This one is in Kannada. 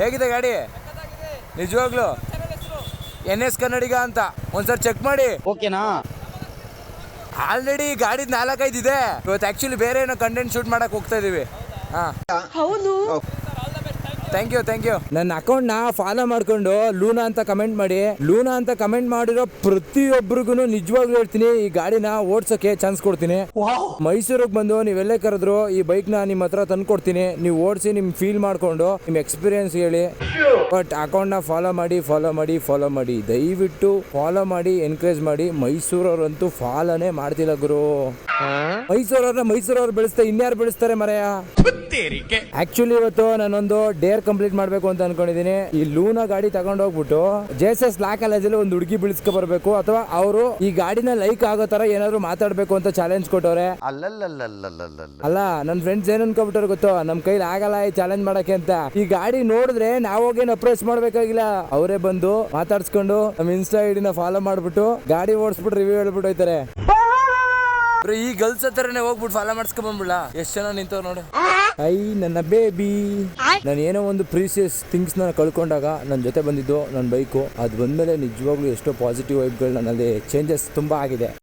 ಹೇಗಿದೆ ಗಾಡಿ? ನಿಜವಾಗ್ಲು NS ಕನ್ನಡಿಗ ಅಂತ ಒಂದ್ಸರಿ ಚೆಕ್ ಮಾಡಿ. ಓಕೆನಾ? ಆಲ್ರೆಡಿ ಗಾಡಿ 4-5 ಇದೆ. ಇವತ್ತು ಆಕ್ಚುಲಿ ಬೇರೆ ಏನೋ ಕಂಟೆಂಟ್ ಶೂಟ್ ಮಾಡಕ್ ಹೋಗ್ತಾ ಇದೀವಿ. ಹೌದು. Thank you. ನನ್ನ ಅಕೌಂಟ್ ನ ಫಾಲೋ ಮಾಡ್ಕೊಂಡು ಲೂನಾ ಅಂತ ಕಮೆಂಟ್ ಮಾಡಿ. ಲೂನಾ ಅಂತ ಕಮೆಂಟ್ ಮಾಡಿರೋ ಪ್ರತಿಯೊಬ್ಬರಿಗೂ ನಿಜವಾಗ್ಲೂ ಹೇಳ್ತೀನಿ, ಈ ಗಾಡಿನ ಓಡ್ಸೋಕೆ ಚಾನ್ಸ್ ಕೊಡ್ತೀನಿ. ಮೈಸೂರಿಗೆ ಬಂದು ನೀವೆಲ್ಲೇ ಕರೆದ್ರು ಈ ಬೈಕ್ ನ ನಿಮ್ಮ ಹತ್ರ ತಂದು ಕೊಡ್ತೀನಿ. ನೀವು ಓಡಿಸಿ ನಿಮ್ ಫೀಲ್ ಮಾಡ್ಕೊಂಡು ನಿಮ್ ಎಕ್ಸ್ಪೀರಿಯನ್ಸ್ ಹೇಳಿ. ಬಟ್ ಅಕೌಂಟ್ ನ ಫಾಲೋ ಮಾಡಿ ದಯವಿಟ್ಟು ಫಾಲೋ ಮಾಡಿ, ಎನ್ಕರೇಜ್ ಮಾಡಿ. ಮೈಸೂರವ್ರಂತೂ ಫಾಲೋನೇ ಮಾಡ್ತಿಲ್ಲ ಗುರು. ಮೈಸೂರವ್ರು ಬೆಳೆಸ್ತಾ ಇನ್ಯಾರು ಬೆಳೆಸ್ತಾರೆ ಮರೆಯ. ಆಕ್ಚುಲಿ ಇವತ್ತು ನಾನೊಂದು ಡೇರ್ ಕಂಪ್ಲೀಟ್ ಮಾಡ್ಬೇಕು ಅಂತ ಅನ್ಕೊಂಡಿದೀನಿ. ಈ ಲೂನಾ ಗಾಡಿ ತಗೊಂಡ್ ಹೋಗ್ಬಿಟ್ಟು JSS ಲಾ ಕಾಲೇಜಲ್ಲಿ ಒಂದು ಹುಡುಗಿ ಬಿಳಿಸ್ಕೊ ಬರ್ಬೇಕು, ಅಥವಾ ಅವರು ಈ ಗಾಡಿನ ಲೈಕ್ ಆಗೋ ತರ ಏನಾದ್ರು ಮಾತಾಡ್ಬೇಕು ಅಂತ ಚಾಲೆಂಜ್ ಕೊಟ್ಟವ್ರೆ. ಅಲ್ಲ ನನ್ನ ಫ್ರೆಂಡ್ಸ್ ಏನ್ ಅನ್ಕೊಬಿಟ್ಟವ್ರು ಗೊತ್ತೋ, ನಮ್ ಕೈಲಿ ಆಗಲ್ಲ ಈ ಚಾಲೆಂಜ್ ಮಾಡಕ್ಕೆ ಅಂತ. ಈ ಗಾಡಿ ನೋಡಿದ್ರೆ ನಾವೋಗೇನು ಅಪ್ರೋಚ್ ಮಾಡ್ಬೇಕಾಗಿಲ್ಲ, ಅವರೇ ಬಂದು ಮಾತಾಡ್ಸ್ಕೊಂಡು ನಮ್ ಇನ್ಸ್ಟಾ ಐಡಿನ ಫಾಲೋ ಮಾಡ್ಬಿಟ್ಟು ಗಾಡಿ ಓಡಿಸ್ಬಿಟ್ಟು ರಿವ್ಯೂ ಹೇಳ್ಬಿಟ್ಟು ಹೋಯ್ತಾರೆ. ಈ ಗರ್ಲ್ಸ್ ಹತ್ರನೇ ಹೋಗ್ಬಿಟ್ಟು ಫಾಲೋ ಮಾಡಿಸ್ಕೊಂಡ್ ಬಂದ್ಬಿಡ್ಲಾ? ಎಷ್ಟು ಜನ ನಿಂತವ್ರು ನೋಡು. ಐ ನನ್ನ ಬೇಬಿ. ನಾನು ಏನೋ ಒಂದು ಪ್ರೀಸಿಯಸ್ ಥಿಂಗ್ಸ್ ನ ಕಳ್ಕೊಂಡಾಗ ನನ್ನ ಜೊತೆ ಬಂದಿದ್ದು ನನ್ನ ಬೈಕು. ಅದು ಬಂದ್ಮೇಲೆ ನಿಜವಾಗ್ಲೂ ಎಷ್ಟೋ ಪಾಸಿಟಿವ್ ವೈಬ್ಗಳು ನನ್ನಲ್ಲಿ ಚೇಂಜಸ್ ತುಂಬಾ ಆಗಿದೆ.